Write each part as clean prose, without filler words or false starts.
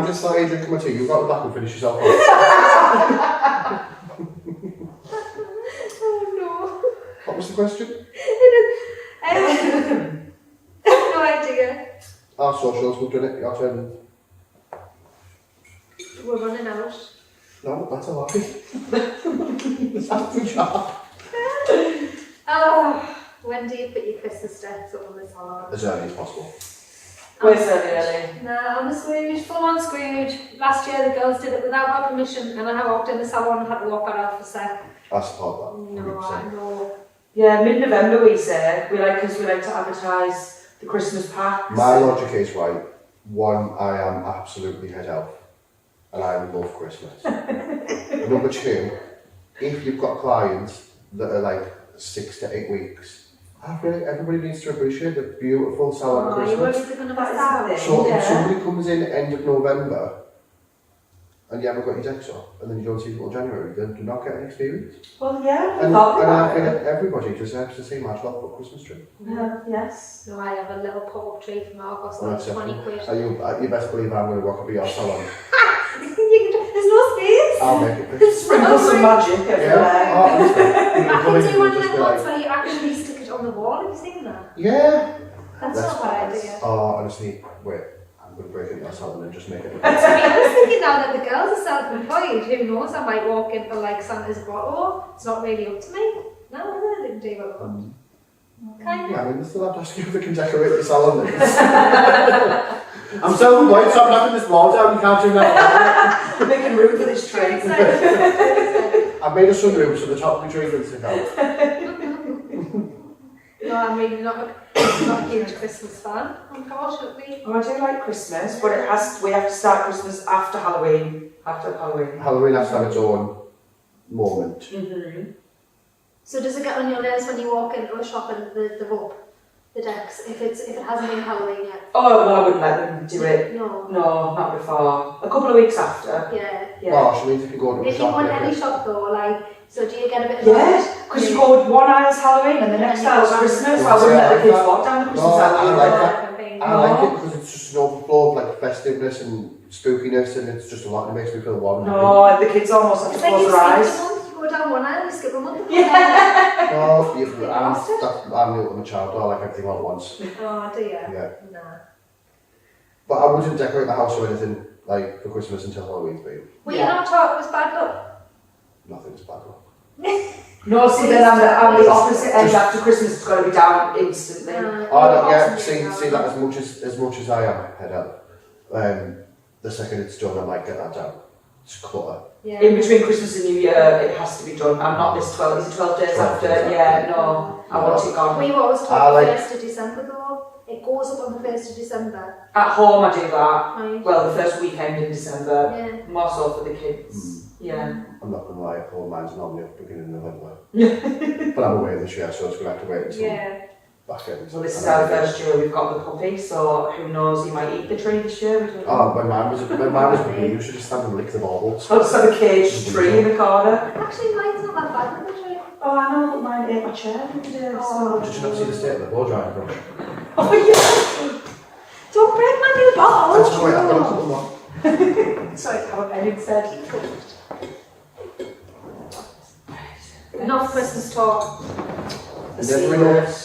can start drinking my tea. You've got the back and finish yourself off. Oh no. What was the question? No idea. Our socials, we've done it. Your turn. We're running out. No, that's a lie. It's after sharp. Oh, when do you put your Christmas steps up on the salon? As early as possible. Where's early? Nah, I'm a Scrooge, full on Scrooge. Last year the girls did it without my permission and I walked in the salon and had to walk her out for a sec. I support that. No, 100%. I know. Yeah, mid-November we say, because we like to advertise the Christmas packs. My logic is right. One, I am absolutely head elf. And I love Christmas. Number two, if you've got clients that are like 6 to 8 weeks, everybody needs to appreciate the beautiful salon Christmas. You're worried they're going to miss out. So if somebody comes in end of November and you haven't got your decks up and then you don't see people in January, then do not get an experience. Well, yeah. And I feel like everybody deserves to see my 12-foot Christmas tree. Yes. So I have a little pop-up tree from August, Well, like 20 quid. You best believe I'm going to walk up at your salon. There's no space. I'll make it pretty. Sprinkle some magic everywhere. Yeah. Oh, honestly. I can do one of Just them be ones like, where you actually stick it on the wall. Have you seen that? yeah. That's not a bad idea. Oh, honestly, wait. I'm going to break into your salon and just make it. To be honest, thinking now that the girls are self-employed, who knows, I might walk in for like Santa's grotto. It's not really up to me. No, they can do what they want. Kind of. Yeah, I mean, they still have to ask you if they can decorate your salon. I'm self-employed, so I'm knocking this wall down. You can't do that. Making room for this tree. I've made a sunroom so the top of the tree can stick out. No, I'm really not a huge Christmas fan, unfortunately. Oh, I do like Christmas, but we have to start Christmas after Halloween. Halloween has to have its own moment. Mm-hmm. So does it get on your nerves when you walk into a shop and they've up the decks if it hasn't been Halloween yet? Oh, well, I wouldn't let them do it. No, not before. A couple of weeks after. Yeah. Oh, she means if you go to a If you shop. want any shop though, like, so do you get a bit of Yeah, because you go with one aisle's Halloween and the next aisle's Christmas. I wouldn't let the kids walk down the Christmas aisle. I like it because it's just an overflow of like festiveness and spookiness, and it's just a lot. It makes me feel warm. No, and the kids almost have to close their eyes. You go down one aisle, you skip a month. Yeah. No, I'm the ultimate child. I like everything all at once. Oh, do you? Yeah. Nah. But I wouldn't decorate the house or anything like for Christmas until Halloween's been. Well, you're not taught it was bad luck. Nothing's bad luck. No, see, then I'm the opposite end. After Christmas, it's got to be down instantly. Yeah, see that as much as I am head up. The second it's done, I might get that down. Just clutter. Yeah. In between Christmas and New Year, it has to be done. I'm not this 12. Is it 12 days 12 after? days after. Yeah, no, I want it gone. We always I talk like- the 1st of December though. It goes up on the 1st of December. At home, I do that. Right. Well, the first weekend in December, Yeah. more so for the kids. Yeah. I'm not gonna lie, all mine's normally at the beginning of November. But I'm away this year, so it's gonna have to wait until back end. Well, this is our first year we've got the puppy, so who knows, he might eat the tree this year. We don't know. Oh, when mine was with me, you should just stand and lick the baubles. I'll just have a caged tree in the corner. Actually, mine's not that bad with the tree. Oh, I know, but mine ate my chair the other day. Oh. Did you not see the state of the blow drying brush? Oh, yeah! Don't break my new bottle! That's wait, I've got a couple more. Sorry, have a pen instead. Enough Christmas talk. The Never enough.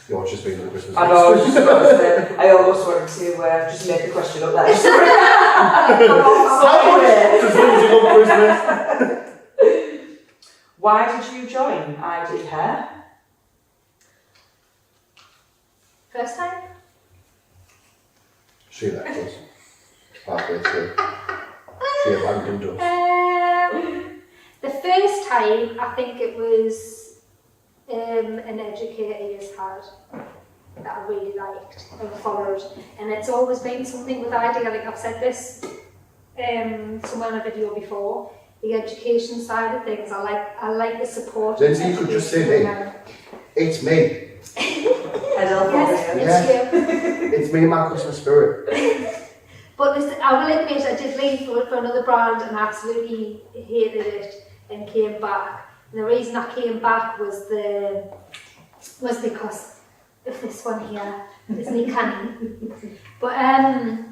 You're just being the Christmas. I know, I was just about to say, I almost wanted to just make the question up there. Just losing on Christmas. Why did you join IdHAIR? First time? She left us. Halfway through. She abandoned us. The first time, I think it was an educator he's had that I really liked and followed, and it's always been something with IdHAIR. I think I've said this somewhere in a video before. The education side of things, I like the support. Lindsay, you could just say me. It's me. Yes, It's me and my Christmas spirit. But listen, I will admit I did leave for another brand and absolutely hated it and came back. And the reason I came back was because of this one here. isn't he canny? But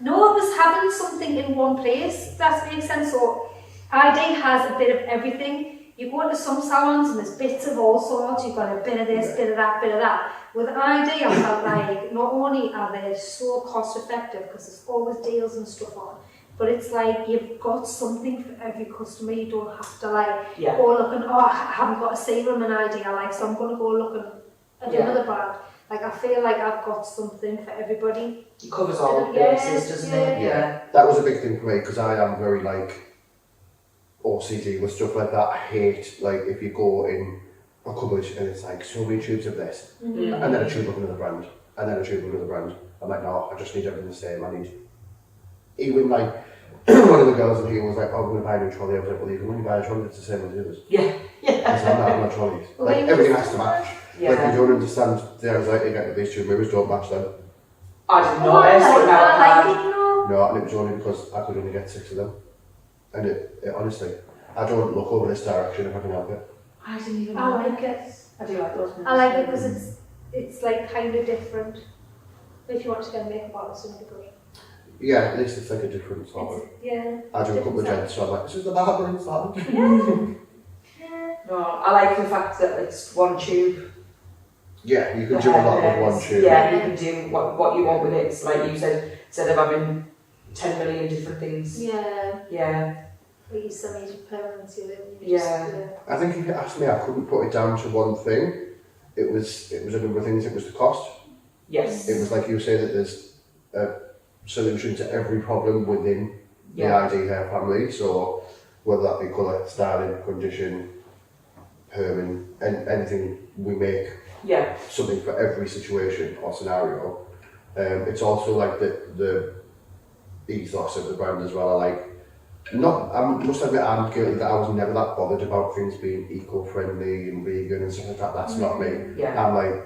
no, it was having something in one place, if that makes sense. So ID has a bit of everything. You go into some salons and there's bits of all sorts, you've got a bit of this, bit of that, bit of that. With ID, I felt like not only are they so cost effective because there's always deals and stuff on, but it's like you've got something for every customer. You don't have to like go looking, oh, I haven't got a serum in ID, so I'm going to go looking at another brand. Like I feel like I've got something for everybody. It covers all bases, doesn't it? Yeah. That was a big thing for me because I am very like OCD with stuff like that. I hate like if you go in a cupboard and it's like so many tubes of this and then a tube of another brand and then a tube of another brand. I'm like, no, I just need everything the same. I need even like one of the girls in here was like, oh, I'm going to buy a new trolley. I was like, well, you can only buy a trolley that's the same as the others. Yeah. Because I'm not having trolleys. Like everything has to match. Yeah. Like you don't understand the anxiety getting these two mirrors don't match them. I did not like No, and it was only because I could only get 6 of them. And it honestly, I don't look over this direction if I can help it. I didn't even I like it. I do like those ones. I like it because it's like kind of different. If you want to get a makeup artist in the degree. Yeah, at least it's like a different sort of. Yeah. I do a couple of gents, so I'm like, this is the barber in Salon. Yeah. No, I like the fact that it's one tube. Yeah, you can do a lot with one tube. Yeah, you can do what you want with it. It's like you said, instead of having 10 million different things. Yeah. Yeah. Like you some age of permanency. I think if you asked me, I couldn't put it down to one thing. It was a number of things. It was the cost. Yes. It was like you say that there's a solution to every problem within the IdHAIR family. So whether that be colour, styling, condition, perming, and anything, we make something for every situation or scenario. It's also like the ethos of the brand as well. I must admit I'm guilty that I was never that bothered about things being eco-friendly and vegan and stuff like that. That's not me. Yeah. I'm like,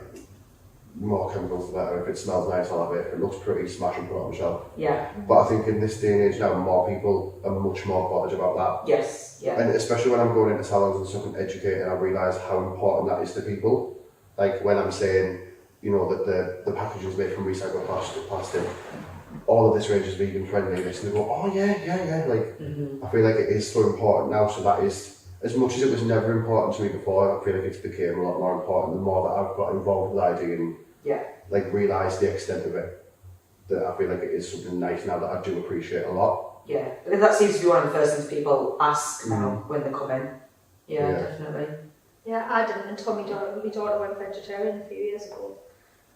more chemicals the better. If it smells nice, I'll have it. If it looks pretty, smash and put it on the shelf. Yeah. But I think in this day and age now, more people are much more bothered about that. Yes. Yeah. And especially when I'm going into salons and stuff and educating, I realise how important that is to people. Like when I'm saying, you know, that the packaging is made from recycled plastic, all of this range is vegan friendly, and they go, oh yeah. Like, I feel like it is so important now, so that is, as much as it was never important to me before, I feel like it's became a lot more important the more that I've got involved with ID and like realised the extent of it. That I feel like it is something nice now that I do appreciate a lot. Yeah, because that seems to be one of the first things people ask now when they come in. Yeah, definitely. Yeah, I didn't until my daughter went vegetarian a few years ago.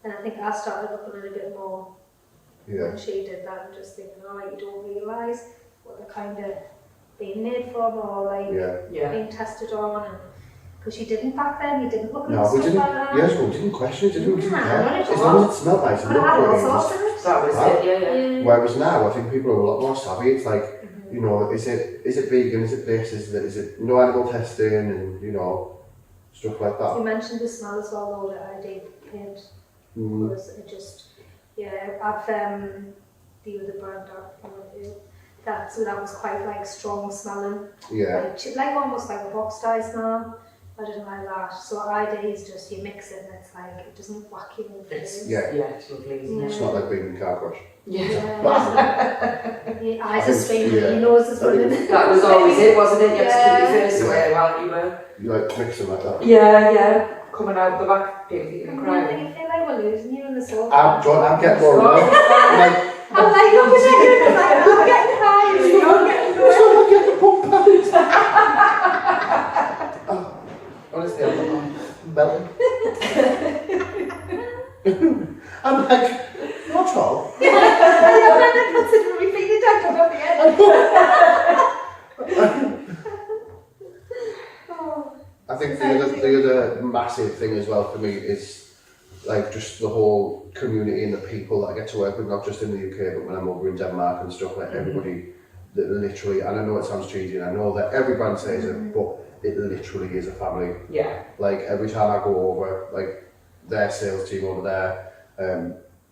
And I think I started looking at it a bit more when she did that and just thinking, oh, like, you don't realise what they're kind of being made from or like being tested on. Because you didn't back then, you didn't look at stuff like that. Years ago, we didn't question it, didn't we? As long as it smelled nice and looked good. That was it, yeah. Whereas now, I think people are a lot more savvy. It's like, you know, is it vegan, is it this, is it no animal testing and, you know, stuff like that. You mentioned the smell as well, though, that I did paint. Because it just, I've, the other brand that was quite like strong smelling. Yeah. Like almost like a box dye smell. I didn't like that. So ID is just, you mix it and it's like, it doesn't whack you in the face. It's lovely, isn't it? It's not like being in car crash. Your eyes are straining, your nose is running. That was always it, wasn't it? You had to keep your face away while you were... You like mix them like that? Yeah. Coming out the back, people and crying. You feel like we're losing you in the soul. I'm getting more I'm like, looking at you, I'm getting tired. You're getting pumped honestly, I'm melting. I'm like, no troll. I'm not considering me feeling down at the end. I think the other massive thing as well for me is like just the whole community and the people that I get to work with, not just in the UK, but when I'm over in Denmark and stuff, like everybody that literally, and I know it sounds cheesy and I know that every brand says it, but it literally is a family. Yeah. Like every time I go over, like their sales team over there,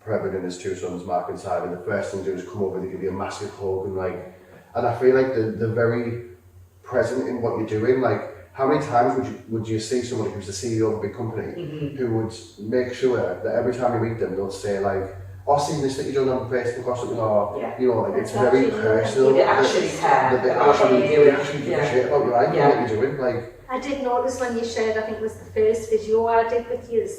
Preben and his 2 sons, Mark and Simon, the first thing they do is come over and they give you a massive hug and I feel like they're very present in what you're doing. Like how many times would you see somebody who's the CEO of a big company who would make sure that every time you meet them, they'll say like, "Oh, I've seen this that you've done on Facebook or something," or you know, like it's very personal. They actually care. That they actually give a shit about your life and what you're doing. Like, I did notice when you shared, I think it was the first video I did with you,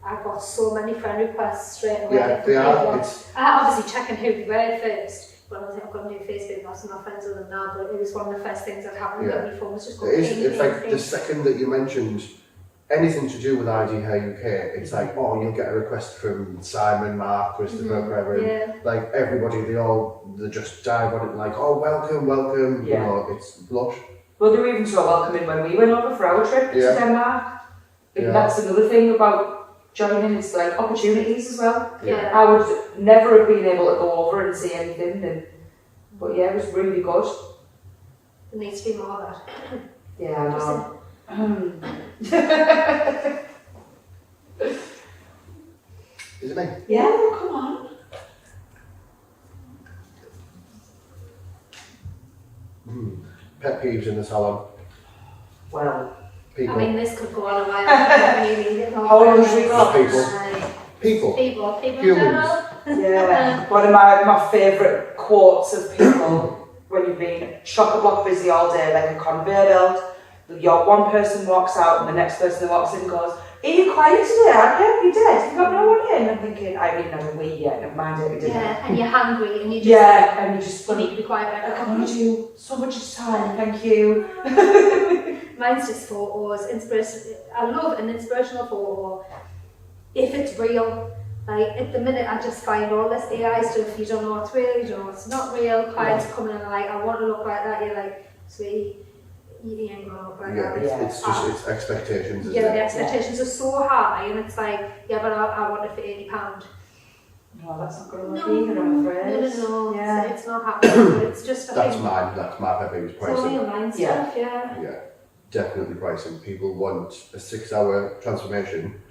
I got so many friend requests straight away. Yeah, they are. I obviously checking who they were first. But I think I've got a new Facebook, not my friends with them now, but it was one of the first things that happened when my phone was just going it's like the second that you mentioned anything to do with IdHAIR UK, it's like, oh, you'll get a request from Simon, Mark, Christopher, whoever, like everybody, they just dive on it like, oh, welcome, you know, it's blush. Well, they were even so welcoming when we went over for our trip to Denmark. That's another thing about joining, it's like opportunities as well. I would never have been able to go over and see anything, but yeah, it was really good. There needs to be more of that. Yeah, I know. Is it me? Yeah, come on. Pet peeves in the salon. Well, people. I mean, this could go on a while. How long have we got? People. People in Humans. general. Yeah, one of my favourite quotes of people when you've been chock-a-block busy all day, like a conveyor belt, your one person walks out and the next person that walks in goes, "Are you quiet today, aren't you? You dead? You've got no one in?" I'm thinking, I haven't even had a wee yet, never mind it, we didn't. Yeah, and you're hungry and you just and you just need to be quiet. I can only do so much time, thank you. Mine's just photos, inspiration. I love an inspirational photo if it's real. Like at the minute, I just find all this AI stuff. You don't know what's real, you don't know what's not real. Clients coming in and like, "I want to look like that." You're like, "Sweetie, you ain't gonna look like that." It's just it's expectations. Isn't the expectations are so high, and it's like, "Yeah, but I want it for £80." No, that's not going to work either, I'm afraid. No. Yeah. It's not happening. But it's just. That's my pet peeve, pricing. It's all your mind stuff, Yeah, definitely pricing. People want a 6-hour transformation.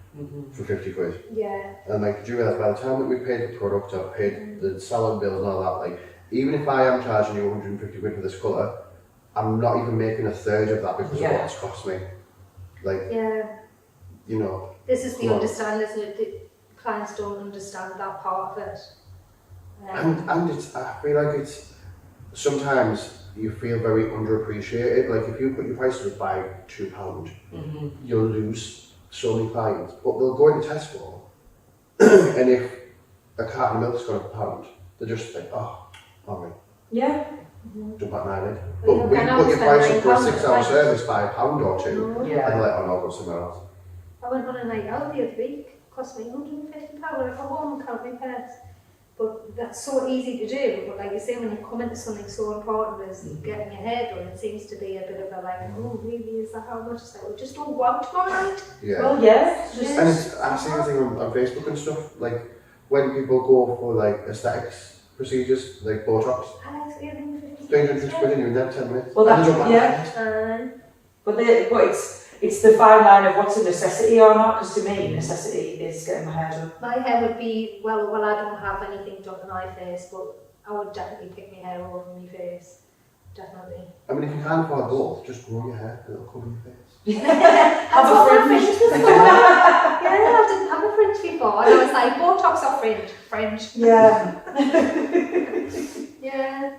For 50 quid. Yeah. And like, do you realise by the time that we've paid the product, I've paid the salon bills and all that, like, even if I am charging you 150 quid for this colour, I'm not even making a third of that because of what it's cost me. Like, you know. This is the understanding, isn't it? The clients don't understand that part of it. And it's, I feel like it's, sometimes you feel very underappreciated. Like, if you put your prices by £2, you'll lose so many clients, but they'll go into Tesco and if a carton of milk's got £1, they're just like, "Oh, alright. Yeah. Jump at 9 But we put your price up for a 6-hour service by £1 or £2 and they're like, "Oh no, I'll go somewhere else." I went on a night out the other week, it cost me £150 when I got home and count my purse. But that's so easy to do, but like you say, when you come into something so important as getting your hair done, it seems to be a bit of a like, "Oh, really, is that how much?" It's like, "Well, just don't go out tomorrow night." Yeah. Well, yeah. And it's, I see the thing on Facebook and stuff, like when people go for like aesthetics procedures, like Botox, I like £350. 350 quid and you're in there 10 minutes. Well, And that's, they jump but it's the fine line of what's a necessity or not, because to me, necessity is getting my hair done. My hair would be, well, I don't have anything done on my face, but I would definitely pick my hair over my face. Definitely. I mean, if you can't afford both, just grow your hair and it'll cover your face. Have a fringe. Yeah, I didn't have a fringe before. And I was like, Botox or fringe? Yeah. Yeah.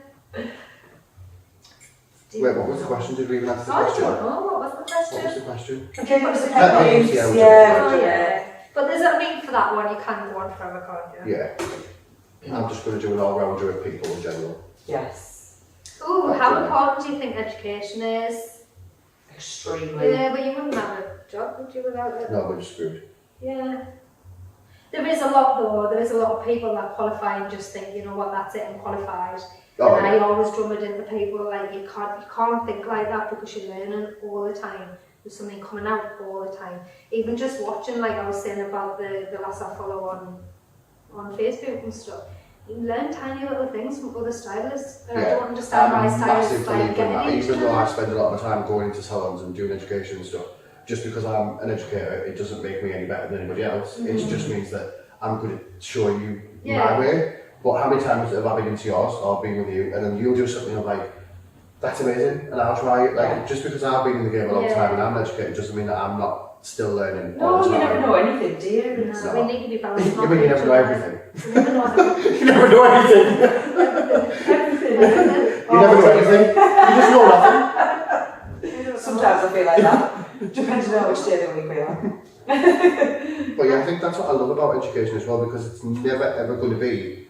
Wait, what was the question? Did we even answer the I question? don't know. What was the question? What was the question? Okay, what's the Pet pet peeves, peeves? yeah, Oh, yeah. But there's a ring for that one. You can go on forever, can't you? Yeah. I'm just going to do an all-rounder of people in general. Yes. Ooh, how important do you think education is? Extremely. Yeah, but you wouldn't have a job, would you, without it? No, we're just screwed. Yeah. There is a lot though, there is a lot of people that qualify and just think, you know what, that's it, I'm qualified. Oh, and yeah. I always drum it into people, like you can't think like that because you're learning all the time. There's something coming out all the time. Even just watching, like I was saying about the lass I follow on Facebook and stuff. You learn tiny little things from other stylists. And I don't understand why stylists like getting into even though I spend a lot of my time going into salons and doing education and stuff, just because I'm an educator, it doesn't make me any better than anybody else. It just means that I'm good at showing you my way. But how many times have I been into yours or been with you and then you'll do something I'm like, That's amazing, and I'll try it. Like, just because I've been in the game a long Yeah. time and I'm educated doesn't mean that I'm not still learning. No, all the you time. never know anything, do you? No, we need to be balanced. You mean you never know everything? You never know everything. You never know anything. You never know anything. You just know nothing. Sometimes I feel like that, depending on which day of the week we are. But yeah, I think that's what I love about education as well, because it's never ever going to be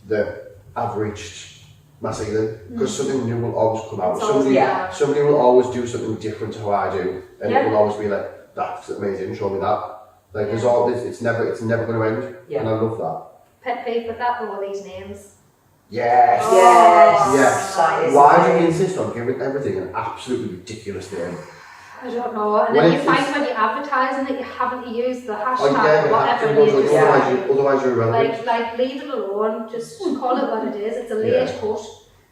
the I've reached my ceiling, because something new will always come out. It's always- yeah. Somebody will always do something different to how I do, and Yeah. it will always be like, that's amazing, show me that. Like there's all this, it's never going to end, Yeah. and I love that. Pet peeve with that, all these names. Yes. Yes. Yes. That is Why do you amazing. insist on giving everything an absolutely ridiculous name? I don't know. And Well, then you it's- find when you're advertising that you haven't used the hashtag Oh yeah, or you have whatever to, it is. otherwise you're irrelevant. Like leave it alone. Just call it what it is. It's a layered coat.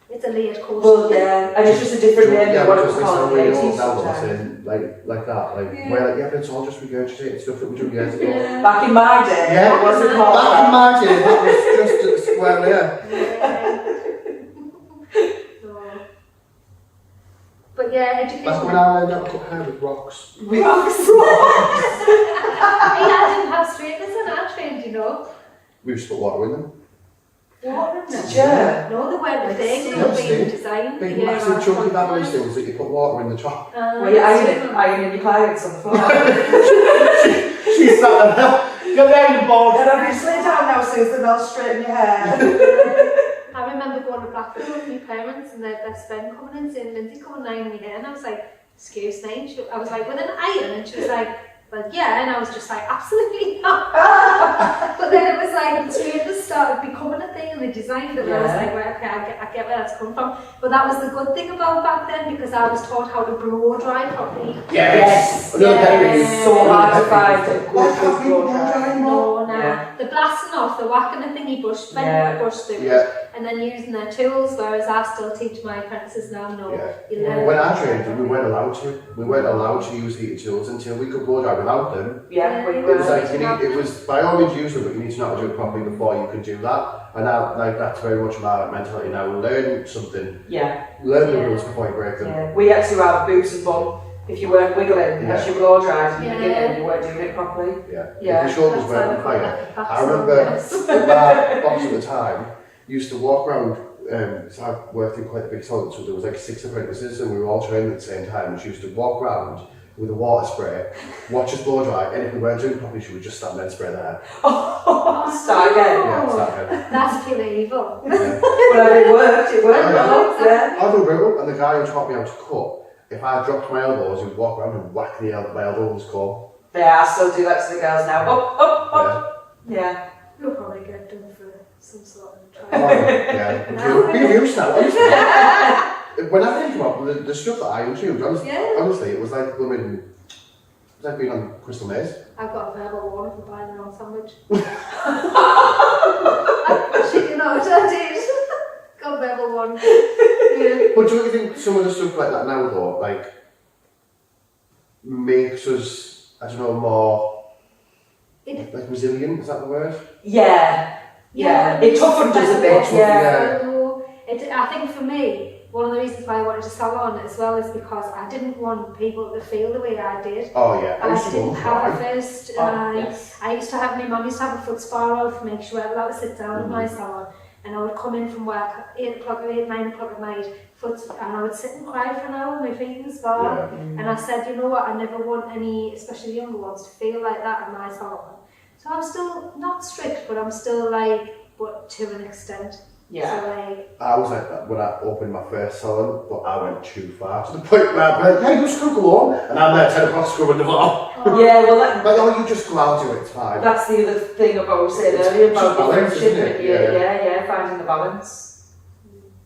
It's a layered coat. Well, yeah, and it's just a different name than what it was called in the 80s sometimes. saying like that, like Yeah. where like yeah, but it's all just regurgitated stuff that we do years ago. Yeah. Back in my day, Yeah. it wasn't called Back in that. my day, that was just a square layer. So, but yeah, education. That's when I learned how to cut hair with rocks. I didn't have straighteners and I trained, you know. We used to put water in them. Water in them. Yeah. No, they weren't the thing. They Yeah, were being Steve. designed. Big yeah, massive right. chunky babbly things that you put water in the top. Well, you're ironing your clients on the floor. She sat there, get there you bald. And obviously down now, Susan, they'll straighten your hair. I remember going to Blackpool with my parents and their best friend coming in saying, Lindsay, come and iron my hair. And I was like, excuse me. And I was like, with an iron? And she was like, well, yeah. And I was just like, absolutely not. But then it was like, the straighteners started becoming a thing and they designed it. And I was like, well, okay, I get where that's come from. But that was the good thing about back then, because I was taught how to blow dry properly. Yes. Yes. So hard to find a Why good can't people blow blow dry dry. anymore? No, Yeah. the blasting off, the whacking a thingy bush, bending Yeah. the bush through it, Yeah. and then using their tools, whereas I still teach my apprentices now, no, Yeah. you learn. When I trained, we weren't allowed to. We weren't allowed to use heated tools until we could blow dry without them. Yeah, we It was were. like it was by all means use them, but you need to know how to do it properly before you can do that. And now, like that's very much my mentality now. Learn something, Yeah, learn the Yeah. rules before you break them. yeah. We had to have boots and bum. If you weren't wiggling, Yeah. as you blow dried in the Yeah. beginning, you weren't doing it properly. Yeah. Yeah. If your shoulders That's weren't why on we fire. call it I remember yes. my boss at the time used to walk around. So I worked in quite a big salon, so there was like 6 apprentices, and we were all trained at the same time. And she used to walk around with a water spray, watch us blow dry, and if we weren't doing it properly, she would just stand there and spray the hair. Start again. Yeah, start again. That's pure evil. Yeah. Well, it worked, Yeah. though. Yeah. I do brutal, and the guy who taught me how to cut, if I dropped my elbows, he'd walk around and whack my elbow with his comb. Yeah, I still do that to the girls now. Up. Yeah. You'll probably get done for some sort of Oh, trial. yeah. We're used now. Honestly. When I think about the stuff that I used, honestly, Yeah. honestly, it was like blooming. It was like being on Crystal Maze. I've got a verbal warning for buying the wrong sandwich. Shit, you know what I did. Got a verbal warning. Yeah. But do you think some of the stuff like that now, though, like, makes us, I don't know, more like resilient? Is that the word? Yeah. Yeah. It toughened us a bit. Yeah. So, I think for me, one of the reasons why I wanted a salon as well is because I didn't want people to feel the way I did. Oh yeah. I used to didn't go have a fly. first. Yes. I used to have, my mum used to have a foot spa out for me. She weren't allowed to sit down in my salon. And I would come in from work at 8 o'clock, 9 o'clock at night, and I would sit and cry for an hour with my feet in the spa. Yeah. And I said, you know what, I never want any, especially younger ones, to feel like that in my salon. So I'm still not strict, but I'm still like, but to an extent. Yeah. So like, I was like that when I opened my first salon, but I went too far to the point where I'd be like, yeah, you scrub along, and I'm there 10 o'clock scrubbing the floor. Yeah, well, that, Like, oh, you just go out to it, it's fine. that's the other thing about what we said earlier about It's balance, the friendship. isn't it? Yeah, finding the balance.